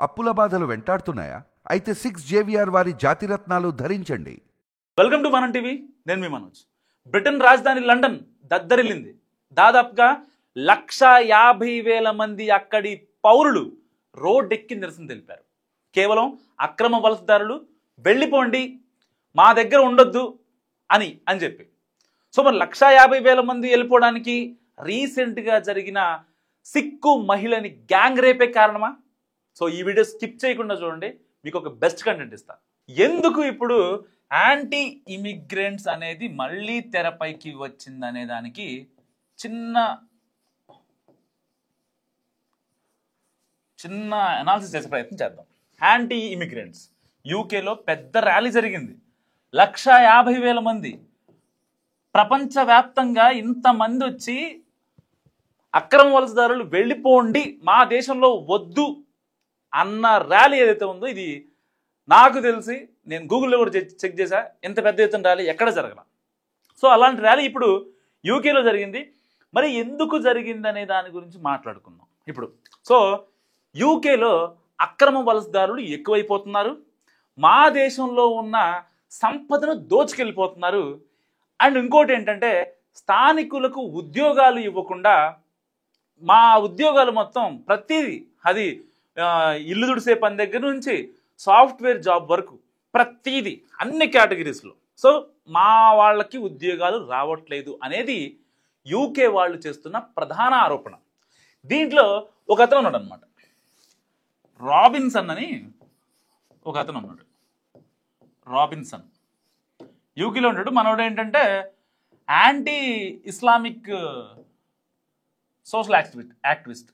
అప్పుల బాధలు వెంటాడుతున్నాయా? అయితే 6 JVR వారి జాతిరత్నాలు ధరించండి. వెల్కమ్ టు మనం టీవీ. నేను మీ మనోజ్. బ్రిటన్ రాజధాని లండన్ దద్దరిల్లింది. దాదాపుగా 1,50,000 మంది అక్కడి పౌరులు రోడ్డెక్కి నిరసన తెలిపారు. కేవలం అక్రమ వలసదారులు వెళ్ళిపోండి, మా దగ్గర ఉండొద్దు అని చెప్పి. సో మరి 1,50,000 మంది వెళ్ళిపోవడానికి రీసెంట్గా జరిగిన సిక్కు మహిళని గ్యాంగ్ రేపే కారణమా? సో ఈ వీడియో స్కిప్ చేయకుండా చూడండి, మీకు ఒక బెస్ట్ కంటెంట్ ఇస్తా. ఎందుకు ఇప్పుడు యాంటీ ఇమిగ్రెంట్స్ అనేది మళ్ళీ తెరపైకి వచ్చిందనే దానికి చిన్న అనాలిసిస్ చేసే ప్రయత్నం చేద్దాం. యాంటీ ఇమిగ్రెంట్స్ యూకేలో పెద్ద ర్యాలీ జరిగింది. 1,50,000 మంది ప్రపంచవ్యాప్తంగా ఇంతమంది వచ్చి అక్రమ వలసదారులు వెళ్ళిపోండి, మా దేశంలో వద్దు అన్న ర్యాలీ ఏదైతే ఉందో, ఇది నాకు తెలిసి నేను గూగుల్లో కూడా చెక్ చేశా, ఎంత పెద్ద ఎత్తున ర్యాలీ ఎక్కడ జరగల. సో అలాంటి ర్యాలీ ఇప్పుడు యూకేలో జరిగింది. మరి ఎందుకు జరిగింది అనే దాని గురించి మాట్లాడుకుందాం ఇప్పుడు. సో యూకేలో అక్రమ వలసదారులు ఎక్కువైపోతున్నారు, మా దేశంలో ఉన్న సంపదను దోచుకెళ్ళిపోతున్నారు. అండ్ ఇంకోటి ఏంటంటే, స్థానికులకు ఉద్యోగాలు ఇవ్వకుండా మా ఉద్యోగాలు మొత్తం ప్రతిదీ, అది ఇల్లు తుడిసే పని దగ్గర నుంచి సాఫ్ట్వేర్ జాబ్ వరకు ప్రతిదీ అన్ని కేటగిరీస్లో. సో మా వాళ్ళకి ఉద్యోగాలు రావట్లేదు అనేది యూకే వాళ్ళు చేస్తున్న ప్రధాన ఆరోపణ. దీంట్లో ఒక అతను ఉన్నాడు అనమాట, రాబిన్సన్ అని ఒక అతను ఉన్నాడు. రాబిన్సన్ యూకేలో ఉన్నాడు. మనోడు ఏంటంటే anti Islamic social activist,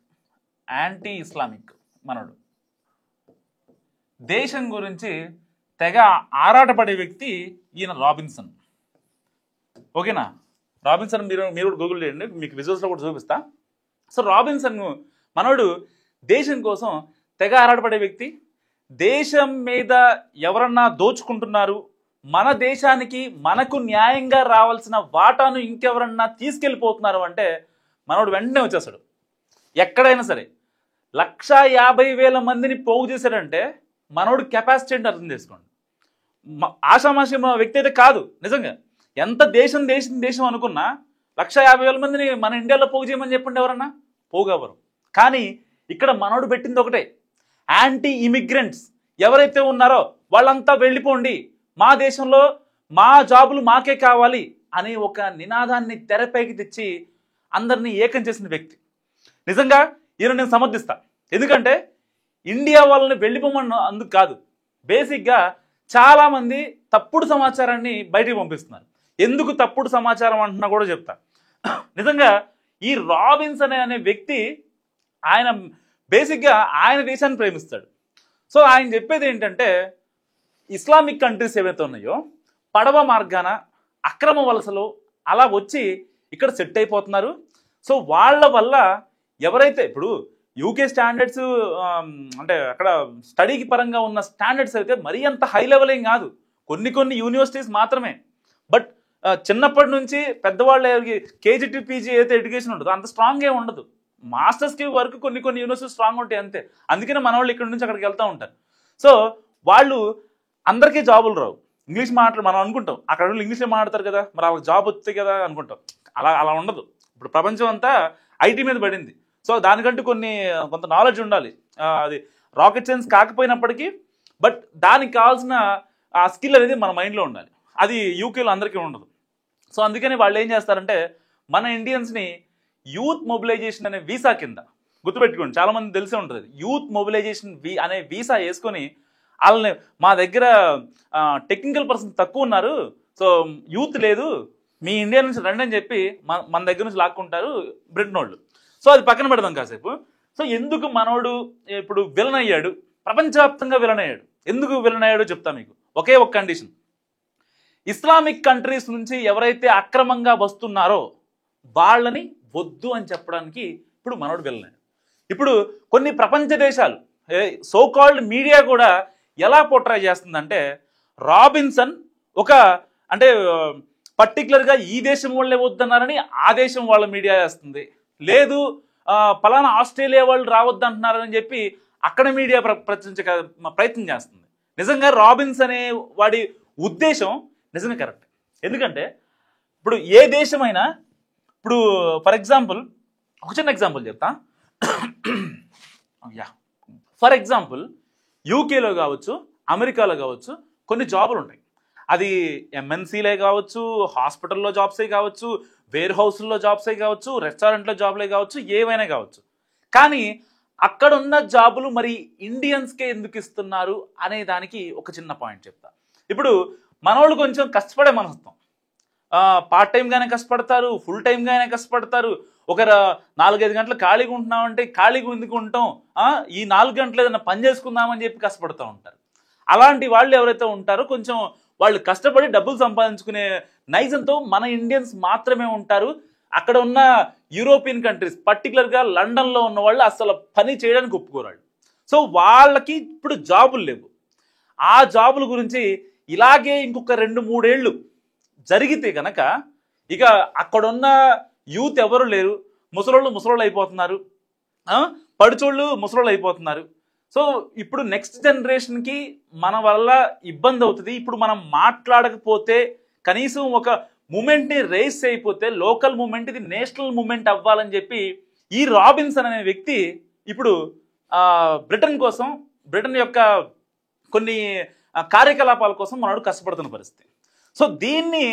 anti Islamic మనోడు. దేశం గురించి తెగ ఆరాటపడే వ్యక్తి ఈయన రాబిన్సన్. ఓకేనా? రాబిన్సన్ మీరు కూడా గూగుల్ చేయండి, మీకు విజువల్స్లో కూడా చూపిస్తా. సో రాబిన్సన్ మనోడు దేశం కోసం తెగ ఆరాటపడే వ్యక్తి. దేశం మీద ఎవరన్నా దోచుకుంటున్నారు, మన దేశానికి మనకు న్యాయంగా రావాల్సిన వాటాను ఇంకెవరన్నా తీసుకెళ్ళిపోతున్నారు అంటే మనోడు వెంటనే వచ్చేస్తాడు. ఎక్కడైనా సరే 1,50,000 మందిని పోగు చేశాడంటే మనోడు కెపాసిటీ అంటే అర్థం చేసుకోండి. ఆషామాషి వ్యక్తి అయితే కాదు. నిజంగా ఎంత దేశం అనుకున్నా 1,50,000 మందిని మన ఇండియాలో పోగు చేయమని చెప్పండి, ఎవరన్నా పోగవరు. కానీ ఇక్కడ మనోడు పెట్టింది ఒకటే, యాంటీ ఇమిగ్రెంట్స్ ఎవరైతే ఉన్నారో వాళ్ళంతా వెళ్ళిపోండి, మా దేశంలో మా జాబులు మాకే కావాలి అనే ఒక నినాదాన్ని తెరపైకి తెచ్చి అందరినీ ఏకం చేసిన వ్యక్తి. నిజంగా ఈయన నేను సమర్థిస్తా. ఎందుకంటే ఇండియా వాళ్ళని వెళ్ళిపోమని అందుకు కాదు, బేసిక్గా చాలామంది తప్పుడు సమాచారాన్ని బయటికి పంపిస్తున్నారు. ఎందుకు తప్పుడు సమాచారం అంటున్నా కూడా చెప్తా. నిజంగా ఈ రాబిన్సన్ అనే వ్యక్తి ఆయన బేసిక్గా ఆయన దేశాన్ని ప్రేమిస్తాడు. సో ఆయన చెప్పేది ఏంటంటే, ఇస్లామిక్ కంట్రీస్ ఏవైతే ఉన్నాయో పడవ మార్గాన అక్రమ వలసలు అలా వచ్చి ఇక్కడ సెట్ అయిపోతున్నారు. సో వాళ్ళ వల్ల ఎవరైతే ఇప్పుడు యూకే స్టాండర్డ్స్ అంటే అక్కడ స్టడీకి పరంగా ఉన్న స్టాండర్డ్స్ అయితే మరీ అంత హై లెవెల్ ఏం కాదు, కొన్ని యూనివర్సిటీస్ మాత్రమే. బట్ చిన్నప్పటి నుంచి పెద్దవాళ్ళ కేజీ టు పీజీ అయితే ఎడ్యుకేషన్ ఉండదు, అంత స్ట్రాంగ్ ఏమి ఉండదు. మాస్టర్స్కి వరకు కొన్ని యూనివర్సిటీస్ స్ట్రాంగ్ ఉంటాయి అంతే. అందుకనే మన వాళ్ళు ఇక్కడ నుంచి అక్కడికి వెళ్తూ ఉంటారు. సో వాళ్ళు అందరికీ జాబులు రావు. ఇంగ్లీష్ మనం అనుకుంటాం అక్కడ వాళ్ళు ఇంగ్లీష్లో మాట్లాడతారు కదా, మరి వాళ్ళకి జాబ్ వస్తుంది కదా అనుకుంటాం. అలా ఉండదు. ఇప్పుడు ప్రపంచం అంతా ఐటీ మీద పడింది. సో దానికంటూ కొంత నాలెడ్జ్ ఉండాలి. అది రాకెట్ సైన్స్ కాకపోయినప్పటికీ బట్ దానికి కావాల్సిన ఆ స్కిల్ అనేది మన మైండ్లో ఉండాలి. అది యూకేలో అందరికీ ఉండదు. సో అందుకని వాళ్ళు ఏం చేస్తారంటే, మన ఇండియన్స్ని యూత్ మొబిలైజేషన్ అనే వీసా కింద, గుర్తుపెట్టుకోండి, చాలామంది తెలిసే ఉంటుంది, యూత్ మొబిలైజేషన్ అనే వీసా వేసుకొని వాళ్ళని మా దగ్గర టెక్నికల్ పర్సన్ తక్కువ ఉన్నారు, సో యూత్ లేదు, మీ ఇండియా నుంచి రండి అని చెప్పి మన దగ్గర నుంచి లాక్కుంటారు బ్రిటన్ వాళ్ళు. సో అది పక్కన పెడదాం కాసేపు. సో ఎందుకు మనోడు ఇప్పుడు విలన్ అయ్యాడు, ప్రపంచవ్యాప్తంగా విలన్ అయ్యాడు, ఎందుకు విలన్ అయ్యాడో చెప్తా మీకు. ఒకే ఒక కండిషన్, ఇస్లామిక్ కంట్రీస్ నుంచి ఎవరైతే అక్రమంగా వస్తున్నారో వాళ్ళని వద్దు అని చెప్పడానికి ఇప్పుడు మనోడు విలన్ అయ్యాడు. ఇప్పుడు కొన్ని ప్రపంచ దేశాలు, సో కాల్డ్ మీడియా కూడా ఎలా పోర్ట్రే చేస్తుందంటే, రాబిన్సన్ ఒక అంటే పర్టికులర్గా ఈ దేశం వాళ్ళే వద్దన్నారని ఆ దేశం వాళ్ళ మీడియా వేస్తుంది, లేదు పలానా ఆస్ట్రేలియా వాళ్ళు రావద్దు అంటున్నారని చెప్పి అక్కడ మీడియా ప్రచురించే ప్రయత్నం చేస్తుంది. నిజంగా రాబిన్స్ అనే వాడి ఉద్దేశం నిజంగా కరెక్ట్. ఎందుకంటే ఇప్పుడు ఏ దేశమైనా, ఇప్పుడు ఫర్ ఎగ్జాంపుల్ ఒక చిన్న ఎగ్జాంపుల్ చెప్తా. ఫర్ ఎగ్జాంపుల్ యూకేలో కావచ్చు, అమెరికాలో కావచ్చు కొన్ని జాబులు ఉంటాయి. అది ఎంఎన్సీలే కావచ్చు, హాస్పిటల్లో జాబ్సే కావచ్చు, వేర్ హౌస్లో జాబ్సే కావచ్చు, రెస్టారెంట్లో జాబ్లే కావచ్చు, ఏవైనా కావచ్చు. కానీ అక్కడ ఉన్న జాబులు మరి ఇండియన్స్కే ఎందుకు ఇస్తున్నారు అనే దానికి ఒక చిన్న పాయింట్ చెప్తా. ఇప్పుడు మనోళ్ళు కొంచెం కష్టపడే మనస్తాం, పార్ట్ టైంగానే కష్టపడతారు, ఫుల్ టైంగానే కష్టపడతారు. ఒక 4-5 గంటలు ఖాళీగా ఉంటున్నామంటే ఖాళీగా ఎందుకు ఉంటాం, ఈ 4 గంటలు ఏదైనా పని చేసుకుందామని చెప్పి కష్టపడుతూ ఉంటారు. అలాంటి వాళ్ళు ఎవరైతే ఉంటారో కొంచెం వాళ్ళు కష్టపడి డబ్బులు సంపాదించుకునే నైజంతో మన ఇండియన్స్ మాత్రమే ఉంటారు. అక్కడ ఉన్న యూరోపియన్ కంట్రీస్, పర్టికులర్గా లండన్లో ఉన్న వాళ్ళు అసలు పని చేయడానికి ఒప్పుకోరాళ్ళు. సో వాళ్ళకి ఇప్పుడు జాబులు లేవు. ఆ జాబుల గురించి ఇలాగే ఇంకొక 2-3 ఏళ్ళు జరిగితే కనుక ఇక అక్కడున్న యూత్ ఎవరు లేరు, ముసలోళ్ళు అయిపోతున్నారు, పడుచోళ్ళు ముసలోళ్ళు అయిపోతున్నారు. సో ఇప్పుడు నెక్స్ట్ జనరేషన్కి మన వల్ల ఇబ్బంది అవుతుంది. ఇప్పుడు మనం మాట్లాడకపోతే, కనీసం ఒక మూమెంట్ని రేస్ అయిపోతే లోకల్ మూమెంట్ ఇది నేషనల్ మూమెంట్ అవ్వాలని చెప్పి ఈ రాబిన్సన్ అనే వ్యక్తి ఇప్పుడు బ్రిటన్ కోసం, బ్రిటన్ యొక్క కొన్ని కార్యకలాపాల కోసం మనోడు కష్టపడుతున్న పరిస్థితి. సో దీన్ని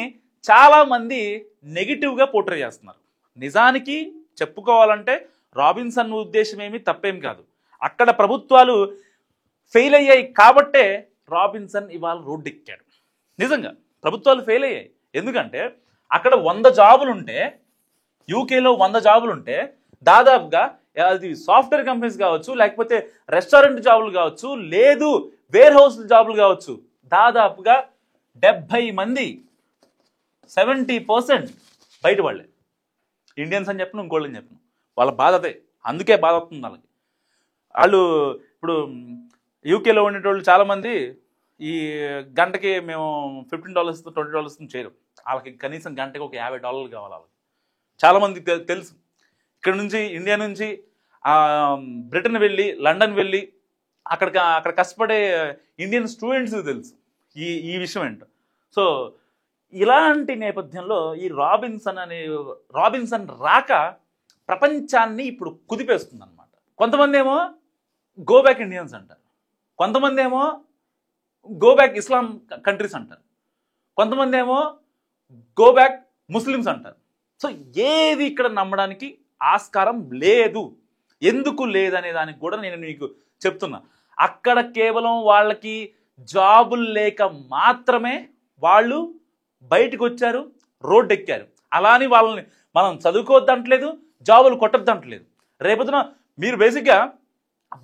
చాలామంది నెగిటివ్గా పోర్ట్రే చేస్తున్నారు. నిజానికి చెప్పుకోవాలంటే రాబిన్సన్ ఉద్దేశం ఏమీ తప్పేం కాదు. అక్కడ ప్రభుత్వాలు ఫెయిల్ అయ్యాయి కాబట్టే రాబిన్సన్ ఇవాళ రోడ్డెక్కాడు. నిజంగా ప్రభుత్వాలు ఫెయిల్ అయ్యాయి. ఎందుకంటే అక్కడ 100 జాబులుంటే, యూకేలో 100 జాబులుంటే దాదాపుగా అది సాఫ్ట్వేర్ కంపెనీస్ కావచ్చు, లేకపోతే రెస్టారెంట్ జాబులు కావచ్చు, లేదు వేర్ హౌస్ జాబులు కావచ్చు, దాదాపుగా 70 మంది 70% బయట వాళ్ళే. ఇండియన్స్ అని చెప్పను, ఇంకోళ్ళని చెప్పను, వాళ్ళ బాధ అదే. అందుకే బాధ అవుతుంది వాళ్ళకి. వాళ్ళు ఇప్పుడు యూకేలో ఉండేటోళ్ళు చాలామంది ఈ గంటకి మేము $15 $20 చేయరు. వాళ్ళకి కనీసం గంటకి ఒక $50 కావాలి. వాళ్ళకి చాలామంది తెలుసు. ఇక్కడ నుంచి, ఇండియా నుంచి బ్రిటన్ వెళ్ళి, లండన్ వెళ్ళి అక్కడ కష్టపడే ఇండియన్ స్టూడెంట్స్ తెలుసు ఈ విషయం ఏంటో. సో ఇలాంటి నేపథ్యంలో ఈ రాబిన్సన్ రాక ప్రపంచాన్ని ఇప్పుడు కుదిపేస్తుంది అనమాట. కొంతమంది ఏమో గో బ్యాక్ ఇండియన్స్ అంటారు, కొంతమంది ఏమో గో బ్యాక్ ఇస్లాం కంట్రీస్ అంటారు, కొంతమంది ఏమో గో బ్యాక్ ముస్లిమ్స్ అంటారు. సో ఏది ఇక్కడ నమ్మడానికి ఆస్కారం లేదు. ఎందుకు లేదనే దానికి కూడా నేను మీకు చెప్తున్నా. అక్కడ కేవలం వాళ్ళకి జాబులు లేక మాత్రమే వాళ్ళు బయటకు వచ్చారు, రోడ్డు ఎక్కారు. అలా అని వాళ్ళని మనం చదువుకోవద్దంటలేదు, జాబులు కొట్టద్దంటలేదు. రేపొద్దున మీరు బేసిక్గా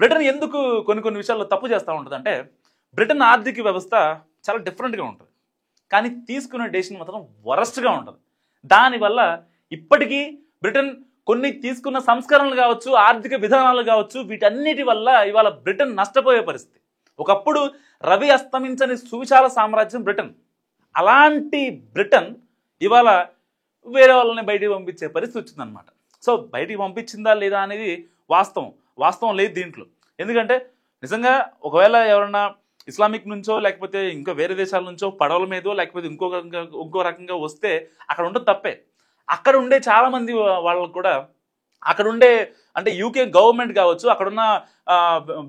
బ్రిటన్ ఎందుకు కొన్ని విషయాల్లో తప్పు చేస్తూ ఉంటుంది అంటే, బ్రిటన్ ఆర్థిక వ్యవస్థ చాలా డిఫరెంట్గా ఉంటుంది, కానీ తీసుకునే డెసిషన్ మాత్రం వరస్ట్గా ఉంటుంది. దానివల్ల ఇప్పటికీ బ్రిటన్ కొన్ని తీసుకున్న సంస్కరణలు కావచ్చు, ఆర్థిక విధానాలు కావచ్చు, వీటన్నిటి వల్ల ఇవాళ బ్రిటన్ నష్టపోయే పరిస్థితి. ఒకప్పుడు రవి అస్తమించని సువిశాల సామ్రాజ్యం బ్రిటన్. అలాంటి బ్రిటన్ ఇవాళ వేరే వాళ్ళని బయటికి పంపించే పరిస్థితి వచ్చిందనమాట. సో బయటికి పంపించిందా లేదా అనేది వాస్తవం లేదు దీంట్లో. ఎందుకంటే నిజంగా ఒకవేళ ఎవరన్నా ఇస్లామిక్ నుంచో లేకపోతే ఇంకా వేరే దేశాల నుంచో పడవల మీదో లేకపోతే ఇంకో రకంగా వస్తే అక్కడ ఉండదు తప్పే. అక్కడ ఉండే చాలామంది వాళ్ళకు కూడా అక్కడ ఉండే అంటే యూకే గవర్నమెంట్ కావచ్చు, అక్కడున్న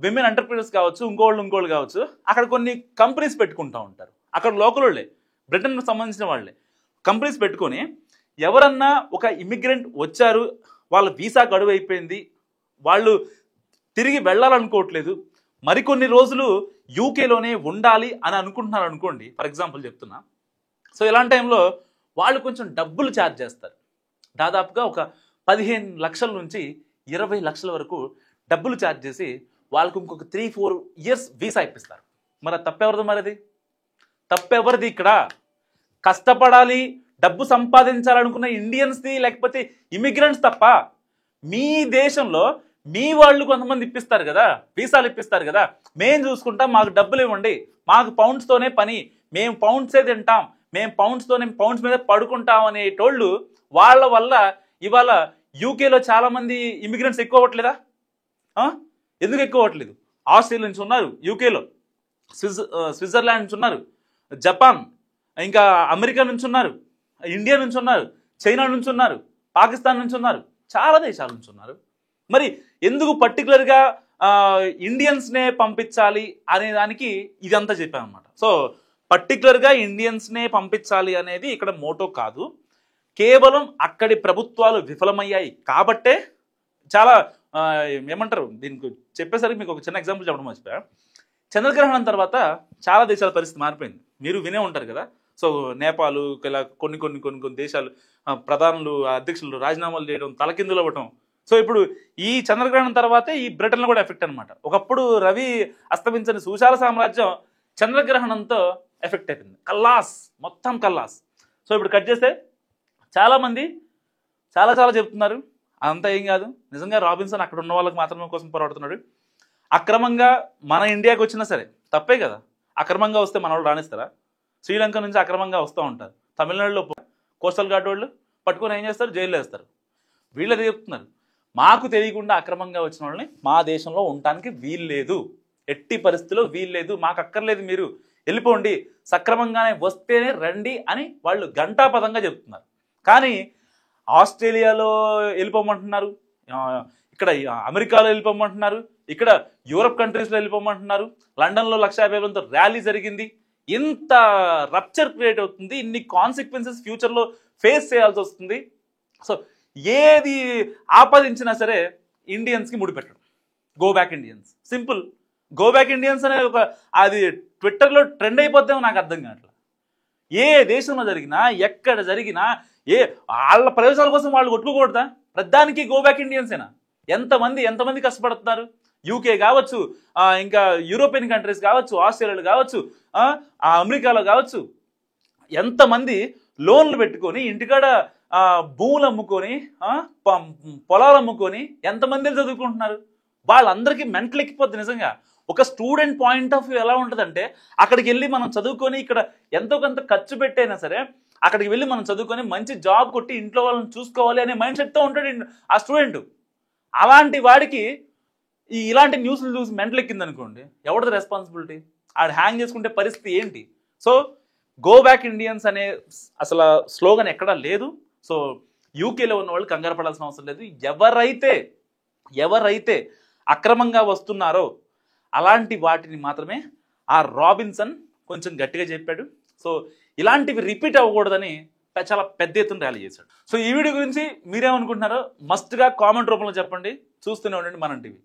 విమెన్ ఎంటర్ప్రైనర్స్ కావచ్చు, ఇంకోళ్ళు కావచ్చు, అక్కడ కొన్ని కంపెనీస్ పెట్టుకుంటూ ఉంటారు. అక్కడ లోకల్ వాళ్ళే, బ్రిటన్కు సంబంధించిన వాళ్ళే కంపెనీస్ పెట్టుకొని ఎవరన్నా ఒక ఇమిగ్రెంట్ వచ్చారు, వాళ్ళ వీసా గడువు అయిపోయింది, వాళ్ళు తిరిగి వెళ్ళాలనుకోవట్లేదు, మరికొన్ని రోజులు యూకేలోనే ఉండాలి అని అనుకుంటున్నారు అనుకోండి, ఫర్ ఎగ్జాంపుల్ చెప్తున్నా. సో ఇలాంటి టైంలో వాళ్ళు కొంచెం డబ్బులు ఛార్జ్ చేస్తారు. దాదాపుగా ఒక 15 లక్షల నుంచి 20 లక్షల వరకు డబ్బులు ఛార్జ్ చేసి వాళ్ళకు ఇంకొక 3-4 ఇయర్స్ వీసా ఇప్పిస్తారు. మరి తప్పెవరిది? మరిది తప్పెవరిది? ఇక్కడ కష్టపడాలి, డబ్బు సంపాదించాలనుకున్న ఇండియన్స్ది లేకపోతే ఇమిగ్రెంట్స్ తప్ప. మీ దేశంలో మీ వాళ్ళు కొంతమంది ఇప్పిస్తారు కదా, వీసాలు ఇప్పిస్తారు కదా, మేము చూసుకుంటాం, మాకు డబ్బులు ఇవ్వండి, మాకు పౌండ్స్తోనే పని, మేము పౌండ్సే తింటాం, మేము పౌండ్స్ మీద పడుకుంటాం అనేటోళ్ళు వాళ్ళ వల్ల ఇవాళ యూకేలో చాలామంది ఇమిగ్రెంట్స్ ఎక్కువ అవ్వట్లేదా? ఎందుకు ఎక్కువ అవ్వట్లేదు? ఆస్ట్రేలియా నుంచి ఉన్నారు, యూకేలో స్విట్జర్లాండ్ నుంచి ఉన్నారు, జపాన్, ఇంకా అమెరికా నుంచి ఉన్నారు, ఇండియా నుంచి ఉన్నారు, చైనా నుంచి ఉన్నారు, పాకిస్తాన్ నుంచి ఉన్నారు, చాలా దేశాల నుంచి ఉన్నారు. మరి ఎందుకు పర్టికులర్గా ఇండియన్స్నే పంపించాలి అనే దానికి ఇదంతా చెప్పాను అనమాట. సో పర్టికులర్గా ఇండియన్స్నే పంపించాలి అనేది ఇక్కడ మోటో కాదు, కేవలం అక్కడి ప్రభుత్వాలు విఫలమయ్యాయి కాబట్టే చాలా ఏమంటారు దీనికి చెప్పేసరికి మీకు ఒక చిన్న ఎగ్జాంపుల్ చెప్పడం మర్చిపోయా. చంద్రగ్రహణం తర్వాత చాలా దేశాల పరిస్థితి మారిపోయింది, మీరు వినే ఉంటారు కదా. సో నేపాల్ ఇలా కొన్ని దేశాలు ప్రధానులు అధ్యక్షులు రాజీనామాలు చేయడం, తలకిందులు అవ్వటం. సో ఇప్పుడు ఈ చంద్రగ్రహణం తర్వాతే ఈ బ్రిటన్లో కూడా ఎఫెక్ట్ అనమాట. ఒకప్పుడు రవి అస్తమించని సుశాల సామ్రాజ్యం చంద్రగ్రహణంతో ఎఫెక్ట్ అయిపోయింది, కల్లాస్, మొత్తం కల్లాస్. సో ఇప్పుడు కట్ చేస్తే చాలామంది చాలా చెప్తున్నారు, అంతా ఏం కాదు, నిజంగా రాబిన్సన్ అక్కడ ఉన్న వాళ్ళకి మాత్రమే కోసం పోరాడుతున్నాడు. అక్రమంగా మన ఇండియాకి వచ్చినా సరే తప్పే కదా, అక్రమంగా వస్తే మన వాళ్ళు రాణిస్తారా? శ్రీలంక నుంచి అక్రమంగా వస్తూ ఉంటారు, తమిళనాడులో కోస్టల్ గార్డ్ వాళ్ళు పట్టుకొని ఏం చేస్తారు, జైల్లో వేస్తారు. వీళ్ళు చెప్తున్నారు, మాకు తెలియకుండా అక్రమంగా వచ్చిన వాళ్ళని మా దేశంలో ఉండటానికి వీల్లేదు, ఎట్టి పరిస్థితిలో వీల్లేదు, మాకు అక్కర్లేదు, మీరు వెళ్ళిపోండి, సక్రమంగానే వస్తేనే రండి అని వాళ్ళు ఘంటాపదంగా చెప్తున్నారు. కానీ ఆస్ట్రేలియాలో వెళ్ళిపోమంటున్నారు, ఇక్కడ అమెరికాలో వెళ్ళిపోమంటున్నారు, ఇక్కడ యూరప్ కంట్రీస్లో వెళ్ళిపోమంటున్నారు, లండన్లో 150,000తో ర్యాలీ జరిగింది. ఇంత రప్చర్ క్రియేట్ అవుతుంది, ఇన్ని కాన్సిక్వెన్సెస్ ఫ్యూచర్లో ఫేస్ చేయాల్సి వస్తుంది. సో ఏది ఆపాదించినా సరే ఇండియన్స్కి ముడిపెట్టడం, go back Indians, simple. Go back Indians అనే ఒక అది ట్విట్టర్లో ట్రెండ్ అయిపోద్దేమో నాకు అర్థం కావట్లేదు. ఏ దేశంలో జరిగినా ఎక్కడ జరిగినా వాళ్ళ ప్రయోజనాల కోసం వాళ్ళు కొట్టుకోకూడదా? ప్రధానికి గో బ్యాక్ ఇండియన్సేనా? ఎంతమంది కష్టపడుతున్నారు, యూకే కావచ్చు, ఇంకా యూరోపియన్ కంట్రీస్ కావచ్చు, ఆస్ట్రేలియాలో కావచ్చు, అమెరికాలో కావచ్చు, ఎంతమంది లోన్లు పెట్టుకొని ఇంటికాడ భూములు అమ్ముకొని పొలాలు అమ్ముకొని ఎంతమంది చదువుకుంటున్నారు. వాళ్ళందరికీ మెంటల్ ఎక్కిపోద్ది. నిజంగా ఒక స్టూడెంట్ పాయింట్ ఆఫ్ వ్యూ ఎలా ఉంటుందంటే, అక్కడికి వెళ్ళి మనం చదువుకొని ఇక్కడ ఎంతో కొంత ఖర్చు పెట్టైనా సరే అక్కడికి వెళ్ళి మనం చదువుకొని మంచి జాబ్ కొట్టి ఇంట్లో వాళ్ళని చూసుకోవాలి అనే మైండ్ సెట్తో ఉంటాడు ఆ స్టూడెంట్. అలాంటి వాడికి ఇలాంటి న్యూస్లు చూసి మెంటల్ ఎక్కింది అనుకోండి, ఎవరిది రెస్పాన్సిబిలిటీ? ఆడు హ్యాంగ్ చేసుకుంటే పరిస్థితి ఏంటి? సో గో బ్యాక్ ఇండియన్స్ అనే అసలు స్లోగన్ ఎక్కడా లేదు. సో యూకేలో ఉన్న వాళ్ళు కంగారు పడాల్సిన అవసరం లేదు. ఎవరైతే అక్రమంగా వస్తున్నారో అలాంటి వాటిని మాత్రమే ఆ రాబిన్సన్ కొంచెం గట్టిగా చెప్పాడు. సో ఇలాంటివి రిపీట్ అవ్వకూడదని చాలా పెద్ద ఎత్తున ర్యాలీ చేశాడు. సో ఈ వీడియో గురించి మీరేమనుకుంటున్నారో మస్ట్గా కామెంట్ రూపంలో చెప్పండి. చూస్తూనే ఉండండి మనం టీవీ.